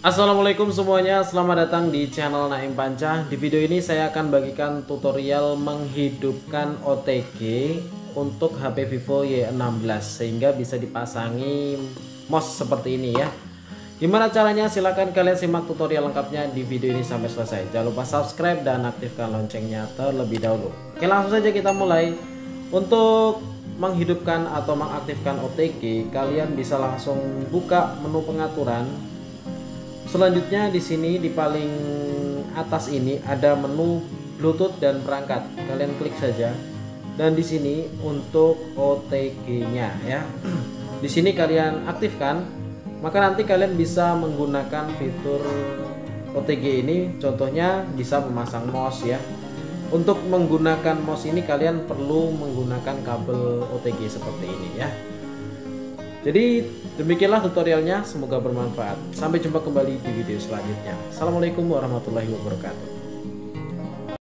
Assalamualaikum semuanya, selamat datang di channel Naim Panca. Di video ini saya akan bagikan tutorial menghidupkan OTG untuk HP Vivo Y16 sehingga bisa dipasangi mouse seperti ini ya. Gimana caranya? Silahkan kalian simak tutorial lengkapnya di video ini sampai selesai. Jangan lupa subscribe dan aktifkan loncengnya terlebih dahulu. Oke, langsung saja kita mulai. Untuk menghidupkan atau mengaktifkan OTG, kalian bisa langsung buka menu pengaturan. Selanjutnya di sini di paling atas ini ada menu Bluetooth dan perangkat. Kalian klik saja. Dan di sini untuk OTG-nya ya. Di sini kalian aktifkan, maka nanti kalian bisa menggunakan fitur OTG ini. Contohnya bisa memasang mouse ya. Untuk menggunakan mouse ini kalian perlu menggunakan kabel OTG seperti ini ya. Jadi demikianlah tutorialnya, semoga bermanfaat. Sampai jumpa kembali di video selanjutnya. Assalamualaikum warahmatullahi wabarakatuh.